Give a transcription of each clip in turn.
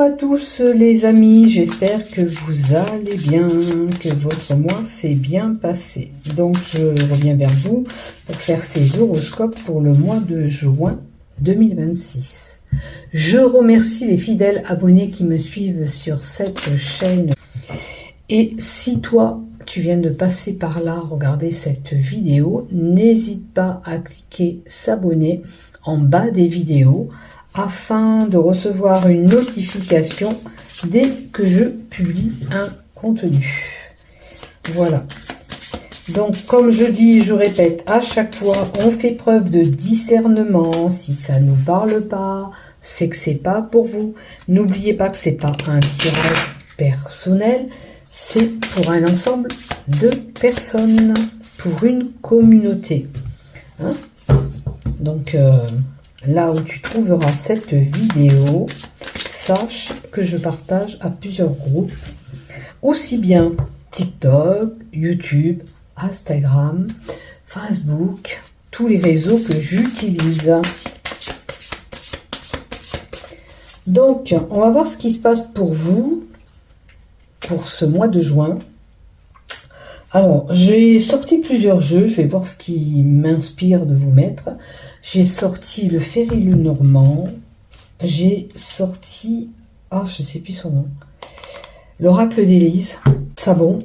Bonjour à tous les amis, j'espère que vous allez bien, que votre mois s'est bien passé. Donc je reviens vers vous pour faire ces horoscopes pour le mois de juin 2026. Je remercie les fidèles abonnés qui me suivent sur cette chaîne. Et si toi, tu viens de passer par là, regarder cette vidéo, n'hésite pas à cliquer s'abonner en bas des vidéos afin de recevoir une notification dès que je publie un contenu. Voilà. Donc, comme je dis, je répète à chaque fois, on fait preuve de discernement. Si ça ne nous parle pas, c'est que c'est pas pour vous. N'oubliez pas que c'est pas un tirage personnel, c'est pour un ensemble de personnes, pour une communauté. Hein? Donc, là où tu trouveras cette vidéo, sache que je partage à plusieurs groupes, aussi bien TikTok, YouTube, Instagram, Facebook, tous les réseaux que j'utilise. Donc, on va voir ce qui se passe pour vous, pour ce mois de juin. Alors, j'ai sorti plusieurs jeux, je vais voir ce qui m'inspire de vous mettre. J'ai sorti le Féry-le-Normand, j'ai sorti, je sais plus son nom, l'Oracle d'Élise, Savon,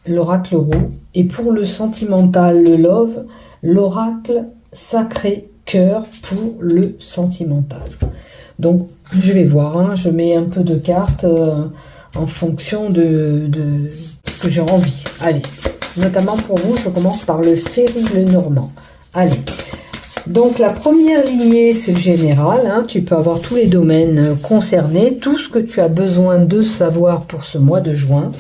l'Oracle Roux, et pour le sentimental, le Love, l'Oracle Sacré Cœur pour le sentimental. Donc, je vais voir, je mets un peu de cartes en fonction de ce que j'ai envie. Allez, notamment pour vous, je commence par le Féry-le-Normand. Allez. Donc la première lignée, c'est le général, tu peux avoir tous les domaines concernés, tout ce que tu as besoin de savoir pour ce mois de juin.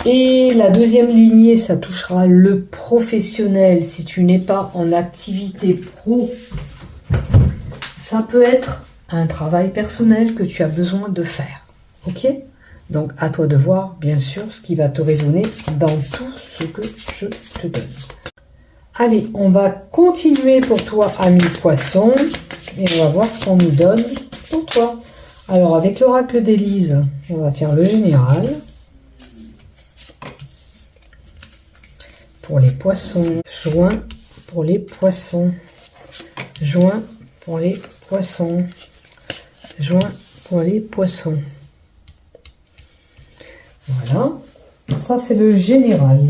Et la deuxième lignée, ça touchera le professionnel. Si tu n'es pas en activité pro, ça peut être un travail personnel que tu as besoin de faire. Ok? Donc à toi de voir, bien sûr, ce qui va te résonner dans tout ce que je te donne. Allez, on va continuer pour toi, ami poisson, et on va voir ce qu'on nous donne pour toi. Alors, avec l'oracle d'Élise, on va faire le général. Pour les poissons, juin pour les poissons, juin pour les poissons, juin pour les poissons. Voilà, ça c'est le général.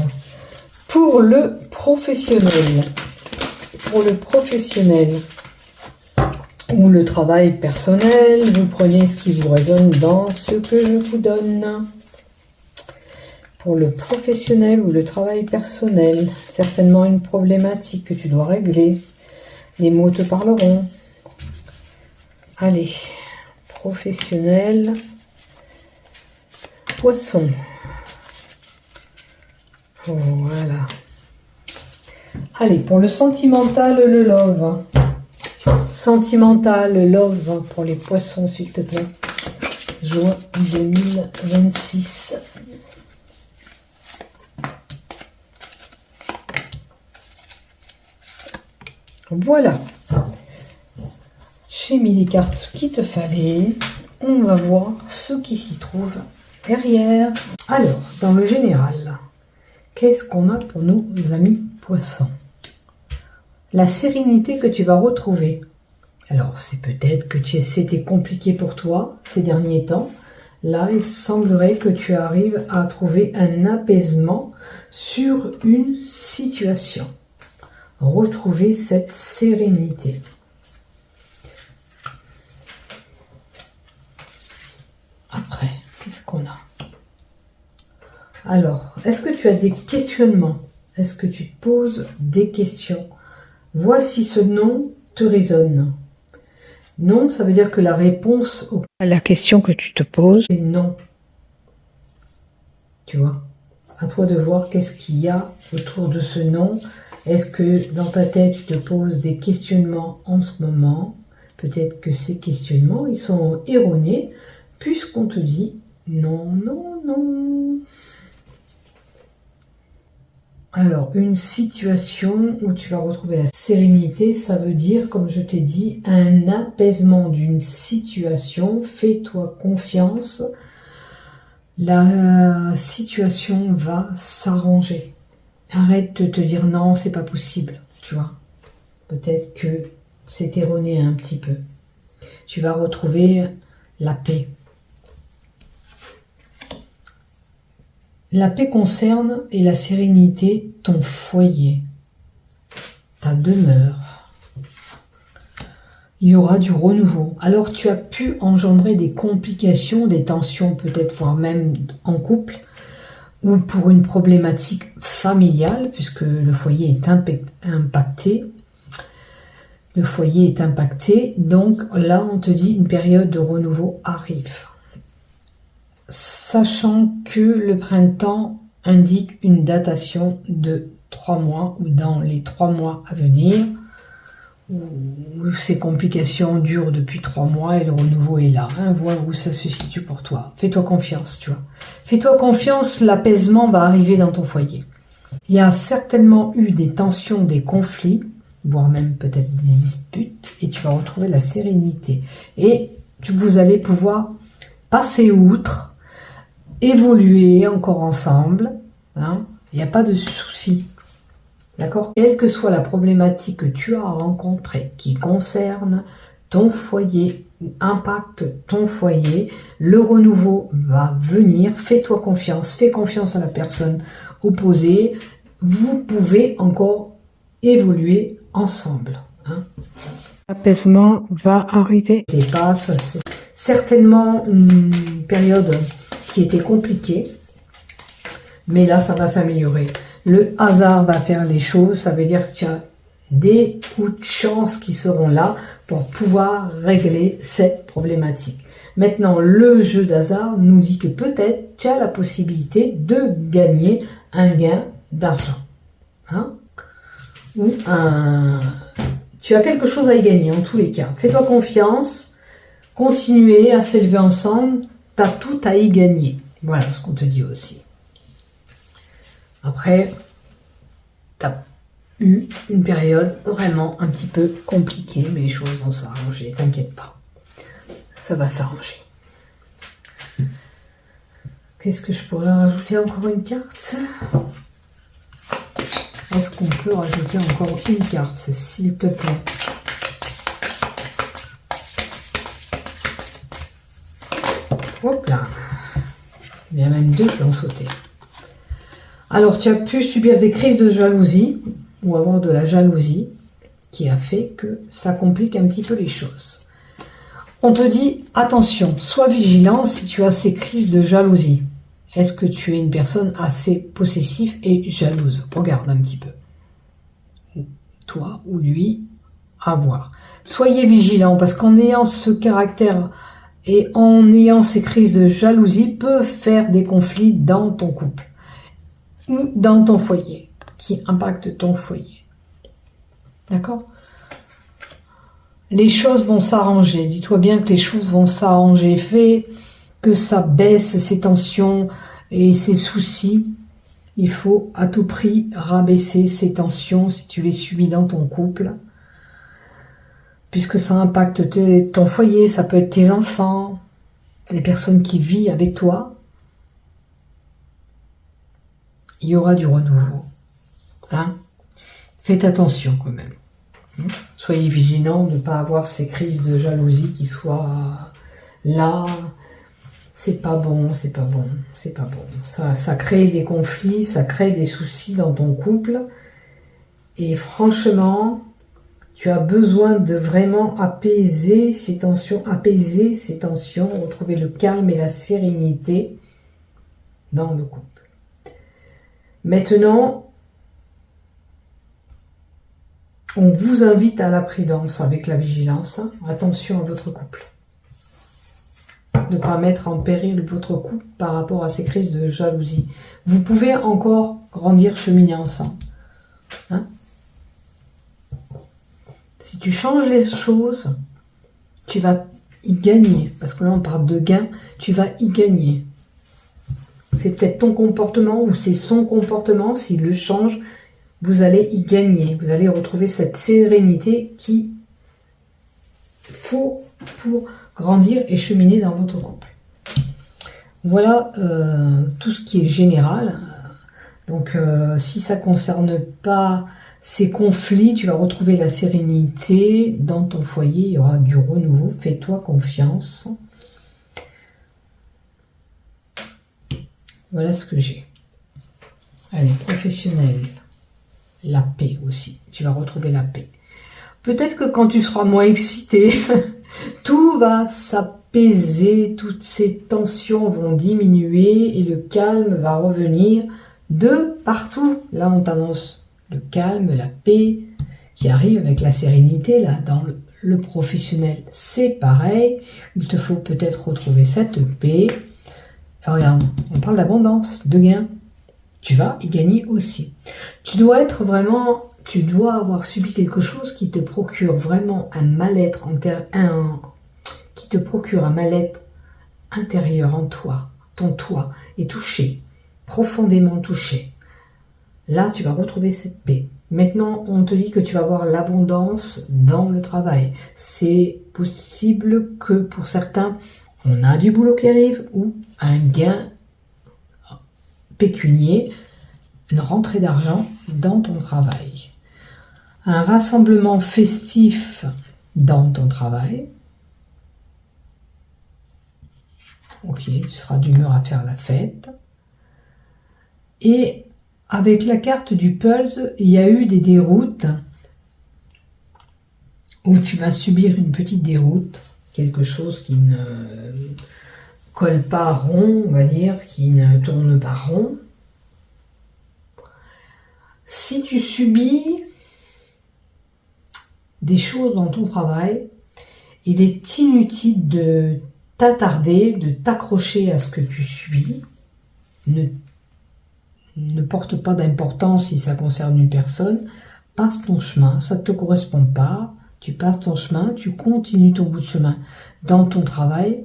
Pour le professionnel, ou le travail personnel, vous prenez ce qui vous résonne dans ce que je vous donne. Pour le professionnel ou le travail personnel, certainement une problématique que tu dois régler. Les mots te parleront. Allez, professionnel, poisson. Voilà. Allez, pour le sentimental, le love. Sentimental, love pour les poissons, s'il te plaît. Juin 2026. Voilà. J'ai mis les cartes qu'il te fallait. On va voir ce qui s'y trouve derrière. Alors, dans le général, qu'est-ce qu'on a pour nos amis poissons? La sérénité que tu vas retrouver. Alors, c'est peut-être que c'était compliqué pour toi ces derniers temps. Là, il semblerait que tu arrives à trouver un apaisement sur une situation. Retrouver cette sérénité. Après, qu'est-ce qu'on a? Alors, est-ce que tu as des questionnements? Est-ce que tu te poses des questions? Vois si ce non te résonne. Non, ça veut dire que la réponse à la question que tu te poses, c'est non. Tu vois? À toi de voir qu'est-ce qu'il y a autour de ce non. Est-ce que dans ta tête, tu te poses des questionnements en ce moment? Peut-être que ces questionnements, ils sont erronés, puisqu'on te dit non, non, non. Alors, une situation où tu vas retrouver la sérénité, ça veut dire, comme je t'ai dit, un apaisement d'une situation. Fais-toi confiance. La situation va s'arranger. Arrête de te dire non, c'est pas possible, tu vois. Peut-être que c'est erroné un petit peu. Tu vas retrouver la paix. La paix concerne et la sérénité ton foyer, ta demeure. Il y aura du renouveau. Alors tu as pu engendrer des complications, des tensions peut-être, voire même en couple, ou pour une problématique familiale, puisque le foyer est impacté. Le foyer est impacté, donc là on te dit une période de renouveau arrive. Sachant que le printemps indique une datation de 3 mois, ou dans les 3 mois à venir, où ces complications durent depuis 3 mois et le renouveau est là. Hein, vois où ça se situe pour toi. Fais-toi confiance, tu vois. Fais-toi confiance, l'apaisement va arriver dans ton foyer. Il y a certainement eu des tensions, des conflits, voire même peut-être des disputes, et tu vas retrouver la sérénité. Et vous allez pouvoir passer outre, évoluer encore ensemble. Hein. Il n'y a pas de souci. D'accord? Quelle que soit la problématique que tu as rencontrée qui concerne ton foyer ou impacte ton foyer, le renouveau va venir. Fais-toi confiance, fais confiance à la personne opposée. Vous pouvez encore évoluer ensemble. Hein. L'apaisement va arriver. C'est certainement une période qui était compliquée, mais là ça va s'améliorer. Le hasard va faire les choses, ça veut dire que tu as des coups de chance qui seront là pour pouvoir régler cette problématique. Maintenant, le jeu d'hasard nous dit que peut-être tu as la possibilité de gagner un gain d'argent. Hein? Ou tu as quelque chose à y gagner en tous les cas. Fais-toi confiance, continuez à s'élever ensemble, tu as tout à y gagner. Voilà ce qu'on te dit aussi. Après, tu as eu une période vraiment un petit peu compliquée, mais les choses vont s'arranger, t'inquiète pas. Ça va s'arranger. Qu'est-ce que je pourrais rajouter? Encore une carte? Est-ce qu'on peut rajouter encore une carte, s'il te plaît? Hop là. Il y a même deux qui ont sauté. Alors, tu as pu subir des crises de jalousie ou avoir de la jalousie qui a fait que ça complique un petit peu les choses. On te dit, attention, sois vigilant si tu as ces crises de jalousie. Est-ce que tu es une personne assez possessive et jalouse? Regarde un petit peu. Toi ou lui, à voir. Soyez vigilant parce qu'en ayant ce caractère et en ayant ces crises de jalousie, peut faire des conflits dans ton couple ou dans ton foyer, qui impactent ton foyer. D'accord? Les choses vont s'arranger. Dis-toi bien que les choses vont s'arranger. Fais que ça baisse ces tensions et ces soucis. Il faut à tout prix rabaisser ces tensions si tu les subis dans ton couple. Puisque ça impacte ton foyer, ça peut être tes enfants, les personnes qui vivent avec toi. Il y aura du renouveau. Hein? Faites attention quand même. Soyez vigilants de ne pas avoir ces crises de jalousie qui soient là. C'est pas bon, c'est pas bon, c'est pas bon. Ça crée des conflits, ça crée des soucis dans ton couple. Et franchement, tu as besoin de vraiment apaiser ces tensions, retrouver le calme et la sérénité dans le couple. Maintenant, on vous invite à la prudence avec la vigilance. Attention à votre couple. Ne pas mettre en péril votre couple par rapport à ces crises de jalousie. Vous pouvez encore grandir, cheminer ensemble. Hein? Si tu changes les choses, tu vas y gagner. Parce que là, on parle de gain, tu vas y gagner. C'est peut-être ton comportement ou c'est son comportement. S'il le change, vous allez y gagner. Vous allez retrouver cette sérénité qu'il faut pour grandir et cheminer dans votre couple. Voilà tout ce qui est général. Donc si ça ne concerne pas ces conflits, tu vas retrouver la sérénité dans ton foyer. Il y aura du renouveau. Fais-toi confiance. Voilà ce que j'ai. Allez, professionnel. La paix aussi. Tu vas retrouver la paix. Peut-être que quand tu seras moins excité, tout va s'apaiser, toutes ces tensions vont diminuer et le calme va revenir de partout. Là, on t'annonce le calme, la paix qui arrive avec la sérénité. Là, dans le professionnel, c'est pareil. Il te faut peut-être retrouver cette paix. Regarde, on parle d'abondance, de gain. Tu vas y gagner aussi. Tu dois avoir subi quelque chose qui te procure vraiment un mal-être qui te procure un mal-être intérieur en toi. Ton toi est touché, profondément touché. Là, tu vas retrouver cette paix. Maintenant, on te dit que tu vas avoir l'abondance dans le travail. C'est possible que pour certains, on a du boulot qui arrive ou un gain pécunier, une rentrée d'argent dans ton travail. Un rassemblement festif dans ton travail. Ok, tu seras d'humeur à faire la fête. Et avec la carte du Pulse, il y a eu des déroutes où tu vas subir une petite déroute, quelque chose qui ne colle pas rond, on va dire, qui ne tourne pas rond. Si tu subis des choses dans ton travail, il est inutile de t'attarder, de t'accrocher à ce que tu suis. Ne porte pas d'importance si ça concerne une personne. Passe ton chemin, ça ne te correspond pas. Tu passes ton chemin, tu continues ton bout de chemin dans ton travail.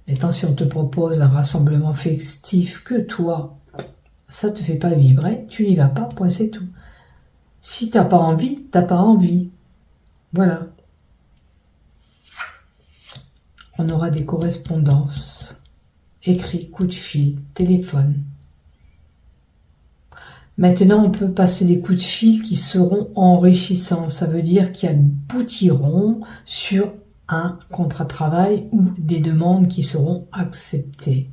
Maintenant, si on te propose un rassemblement festif que toi, ça ne te fait pas vibrer, tu n'y vas pas, point, c'est tout. Si tu n'as pas envie, tu n'as pas envie. Voilà. On aura des correspondances, écrits, coups de fil, téléphone. Maintenant, on peut passer des coups de fil qui seront enrichissants. Ça veut dire qu'ils aboutiront sur un contrat de travail ou des demandes qui seront acceptées.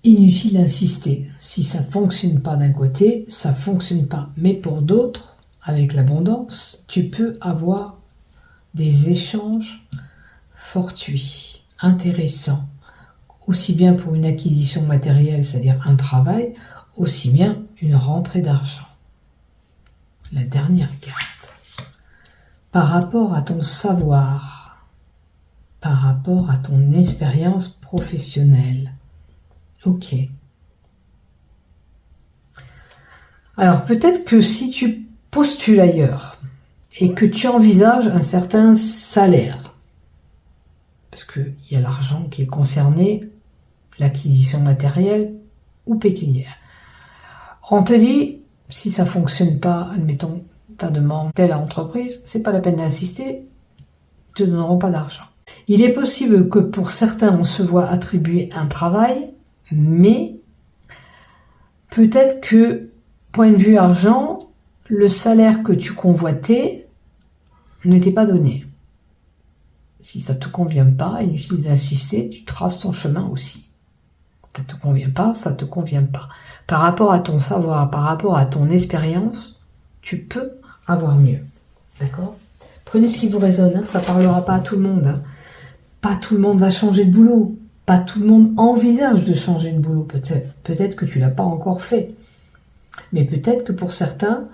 Inutile d'insister. Si ça ne fonctionne pas d'un côté, ça ne fonctionne pas. Mais pour d'autres, avec l'abondance, tu peux avoir des échanges fortuits, intéressants, aussi bien pour une acquisition matérielle, c'est-à-dire un travail, aussi bien une rentrée d'argent. La dernière carte. Par rapport à ton savoir, par rapport à ton expérience professionnelle. Ok. Alors peut-être que si tu postules ailleurs et que tu envisages un certain salaire, parce qu'il y a l'argent qui est concerné, l'acquisition matérielle ou pécuniaire. On te dit, si ça ne fonctionne pas, admettons, ta demande telle entreprise, c'est pas la peine d'insister, ils ne te donneront pas d'argent. Il est possible que pour certains, on se voit attribuer un travail, mais peut-être que, point de vue argent, le salaire que tu convoitais ne t'est pas donné. Si ça ne te convient pas, inutile d'insister, tu traces ton chemin aussi. Ça ne te convient pas, ça ne te convient pas. Par rapport à ton savoir, par rapport à ton expérience, tu peux avoir mieux. D'accord ? Prenez ce qui vous résonne, hein, ça ne parlera pas à tout le monde. Hein. Pas tout le monde va changer de boulot. Pas tout le monde envisage de changer de boulot. Peut-être que tu ne l'as pas encore fait. Mais peut-être que pour certains,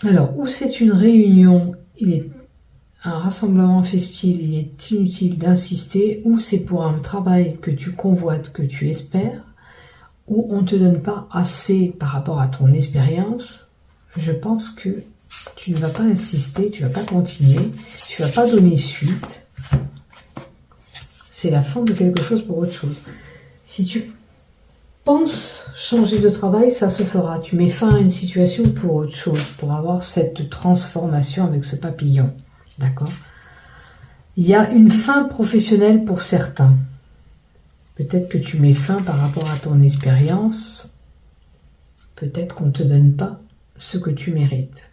alors, où c'est une réunion, il est un rassemblement festif, il est inutile d'insister, ou c'est pour un travail que tu convoites, que tu espères, ou on ne te donne pas assez par rapport à ton expérience, je pense que Tu ne vas pas insister, tu ne vas pas continuer, tu ne vas pas donner suite. C'est la fin de quelque chose pour autre chose. Si tu penses changer de travail, ça se fera. Tu mets fin à une situation pour autre chose, pour avoir cette transformation avec ce papillon. D'accord? Il y a une fin professionnelle pour certains. Peut-être que tu mets fin par rapport à ton expérience. Peut-être qu'on ne te donne pas ce que tu mérites.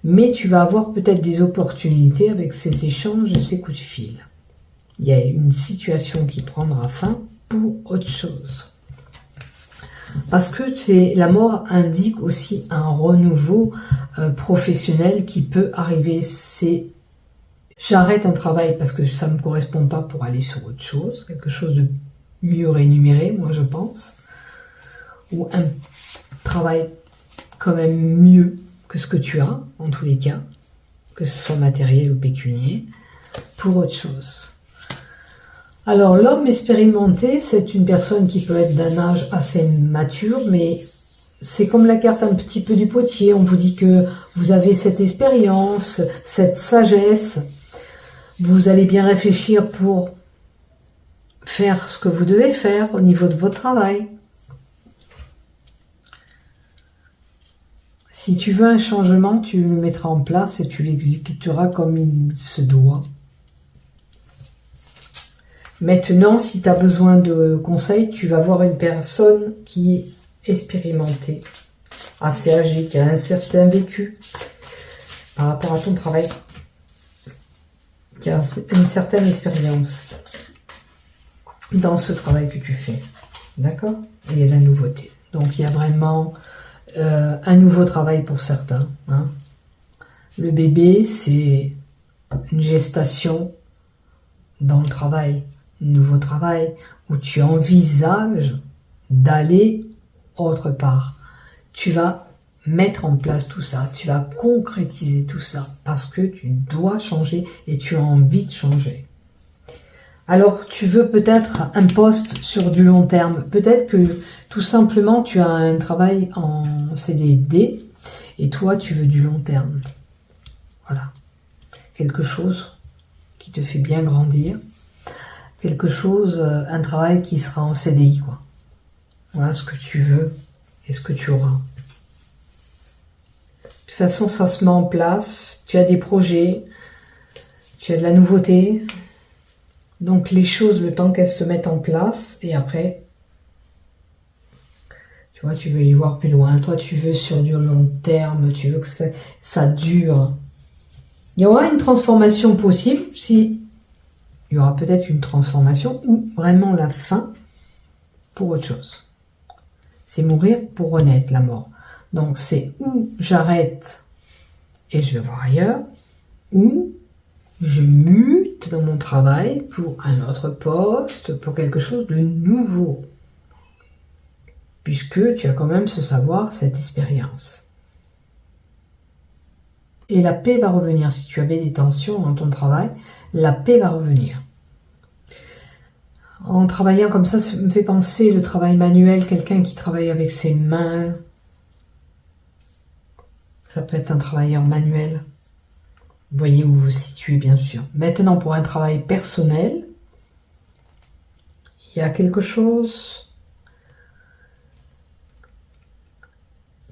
Mais tu vas avoir peut-être des opportunités avec ces échanges et ces coups de fil. Il y a une situation qui prendra fin pour autre chose. Parce que la mort indique aussi un renouveau professionnel qui peut arriver. C'est j'arrête un travail parce que ça ne me correspond pas pour aller sur autre chose, quelque chose de mieux rémunéré, moi je pense, ou un travail quand même mieux que ce que tu as, en tous les cas, que ce soit matériel ou pécunier, pour autre chose. Alors, l'homme expérimenté, c'est une personne qui peut être d'un âge assez mature, mais c'est comme la carte un petit peu du potier. On vous dit que vous avez cette expérience, cette sagesse. Vous allez bien réfléchir pour faire ce que vous devez faire au niveau de votre travail. Si tu veux un changement, tu le mettras en place et tu l'exécuteras comme il se doit. Maintenant, si tu as besoin de conseils, tu vas voir une personne qui est expérimentée, assez âgée, qui a un certain vécu par rapport à ton travail, qui a une certaine expérience dans ce travail que tu fais. D'accord? Et il y a la nouveauté. Donc, il y a vraiment un nouveau travail pour certains. Hein. Le bébé, c'est une gestation dans le travail. Nouveau travail où tu envisages d'aller autre part. Tu vas mettre en place tout ça, tu vas concrétiser tout ça parce que tu dois changer et tu as envie de changer. Alors tu veux peut-être un poste sur du long terme, peut-être que tout simplement tu as un travail en CDD et toi tu veux du long terme. Voilà, quelque chose qui te fait bien grandir. Quelque chose, un travail qui sera en CDI, quoi. Voilà ce que tu veux et ce que tu auras. De toute façon, ça se met en place. Tu as des projets, tu as de la nouveauté. Donc les choses, le temps qu'elles se mettent en place, et après, tu vois, tu veux y voir plus loin. Toi, tu veux sur du long terme, tu veux que ça dure. Il y aura une transformation possible si... Il y aura peut-être une transformation ou vraiment la fin pour autre chose. C'est mourir pour renaître, la mort. Donc c'est ou j'arrête et je vais voir ailleurs, ou je mute dans mon travail pour un autre poste, pour quelque chose de nouveau. Puisque tu as quand même ce savoir, cette expérience. Et la paix va revenir. Si tu avais des tensions dans ton travail, la paix va revenir. En travaillant comme ça me fait penser le travail manuel, quelqu'un qui travaille avec ses mains. Ça peut être un travailleur manuel. Vous voyez où vous vous situez, bien sûr. Maintenant, pour un travail personnel, il y a quelque chose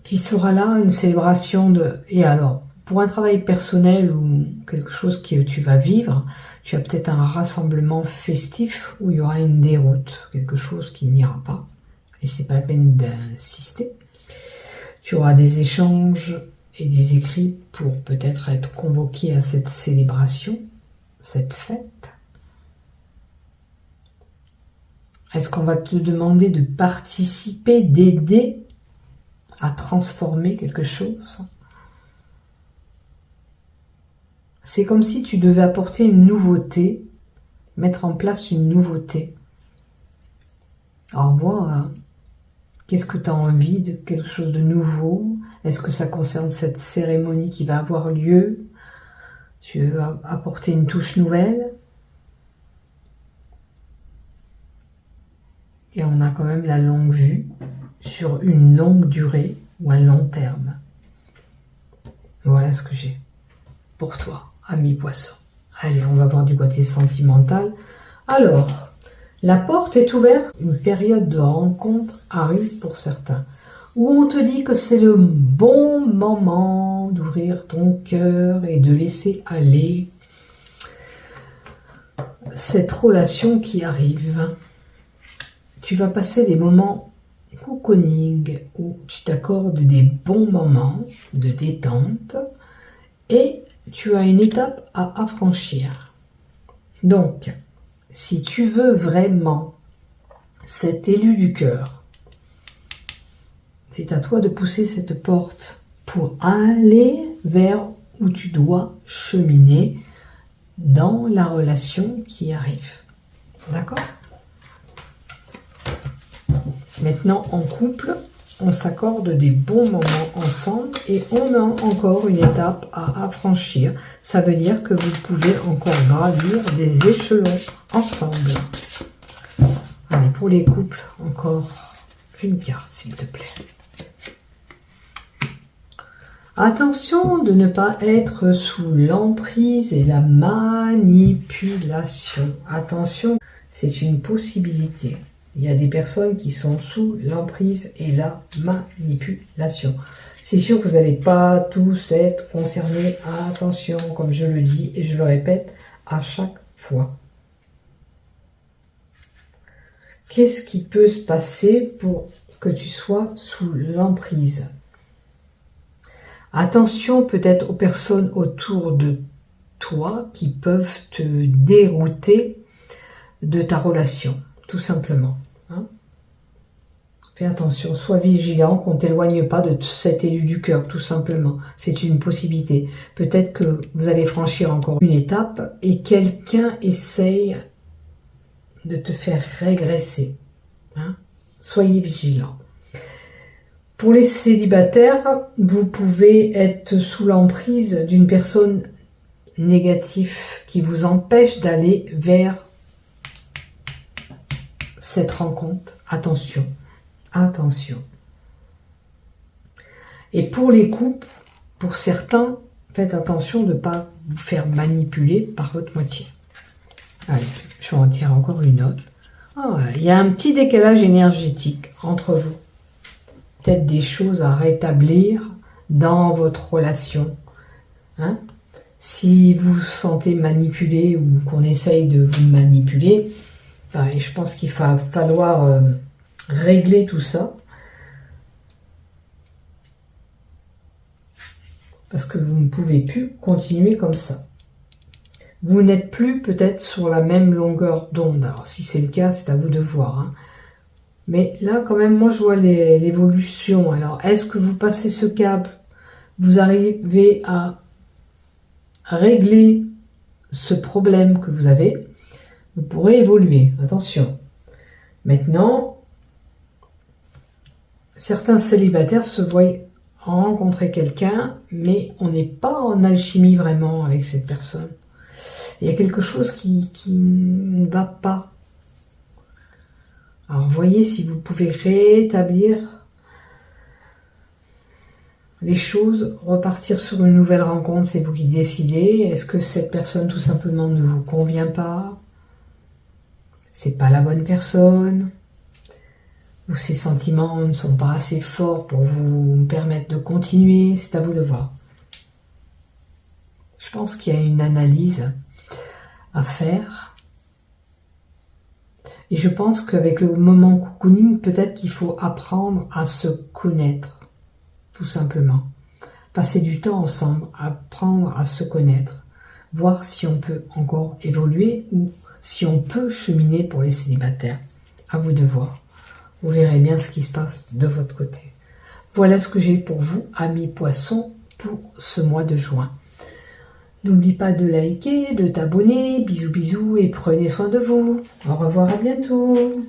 qui sera là, une célébration de... Et alors, pour un travail personnel ou quelque chose que tu vas vivre, tu as peut-être un rassemblement festif où il y aura une déroute, quelque chose qui n'ira pas. Et c'est pas la peine d'insister. Tu auras des échanges et des écrits pour peut-être être convoqué à cette célébration, cette fête. Est-ce qu'on va te demander de participer, d'aider à transformer quelque chose ? C'est comme si tu devais apporter une nouveauté, mettre en place une nouveauté. Alors voir, qu'est-ce que tu as envie de quelque chose de nouveau? Est-ce que ça concerne cette cérémonie qui va avoir lieu? Tu veux apporter une touche nouvelle? Et on a quand même la longue vue sur une longue durée ou un long terme. Voilà ce que j'ai pour toi, ami poisson. Allez, on va voir du côté sentimental. Alors, la porte est ouverte, une période de rencontre arrive pour certains, où on te dit que c'est le bon moment d'ouvrir ton cœur et de laisser aller cette relation qui arrive. Tu vas passer des moments cocooning où tu t'accordes des bons moments de détente et tu as une étape à affranchir. Donc, si tu veux vraiment cet élu du cœur, c'est à toi de pousser cette porte pour aller vers où tu dois cheminer dans la relation qui arrive. D'accord ? Maintenant, en couple, on s'accorde des bons moments ensemble et on a encore une étape à affranchir. Ça veut dire que vous pouvez encore gravir des échelons ensemble. Allez, pour les couples, encore une carte, s'il te plaît. Attention de ne pas être sous l'emprise et la manipulation. Attention, c'est une possibilité. Il y a des personnes qui sont sous l'emprise et la manipulation. C'est sûr que vous n'allez pas tous être concernés. Attention, comme je le dis et je le répète à chaque fois. Qu'est-ce qui peut se passer pour que tu sois sous l'emprise ? Attention peut-être aux personnes autour de toi qui peuvent te dérouter de ta relation, tout simplement. Fais attention, sois vigilant qu'on ne t'éloigne pas de cet élu du cœur, tout simplement. C'est une possibilité. Peut-être que vous allez franchir encore une étape et quelqu'un essaye de te faire régresser. Soyez vigilant. Pour les célibataires, vous pouvez être sous l'emprise d'une personne négative qui vous empêche d'aller vers cette rencontre. Attention, attention. Et pour les couples, pour certains, faites attention de ne pas vous faire manipuler par votre moitié. Allez, je vais en tirer encore une autre. Il y a un petit décalage énergétique entre vous. Peut-être des choses à rétablir dans votre relation. Si vous vous sentez manipulé ou qu'on essaye de vous manipuler, je pense qu'il va falloir régler tout ça. Parce que vous ne pouvez plus continuer comme ça. Vous n'êtes plus peut-être sur la même longueur d'onde. Alors si c'est le cas, c'est à vous de voir. Mais là, quand même, moi, je vois l'évolution. Alors, est-ce que vous passez ce cap? Vous arrivez à régler ce problème que vous avez? Vous pourrez évoluer. Attention. Maintenant, certains célibataires se voient rencontrer quelqu'un, mais on n'est pas en alchimie vraiment avec cette personne. Il y a quelque chose qui ne va pas. Alors, voyez si vous pouvez rétablir les choses, repartir sur une nouvelle rencontre, c'est vous qui décidez. Est-ce que cette personne, tout simplement, ne vous convient pas? C'est pas la bonne personne? Ou ces sentiments ne sont pas assez forts pour vous permettre de continuer? C'est à vous de voir. Je pense qu'il y a une analyse à faire. Et je pense qu'avec le moment cocooning, peut-être qu'il faut apprendre à se connaître, tout simplement. Passer du temps ensemble, apprendre à se connaître, voir si on peut encore évoluer ou si on peut cheminer pour les célibataires. À vous de voir. Vous verrez bien ce qui se passe de votre côté. Voilà ce que j'ai pour vous, amis poissons, pour ce mois de juin. N'oublie pas de liker, de t'abonner. Bisous bisous et prenez soin de vous. Au revoir, à bientôt.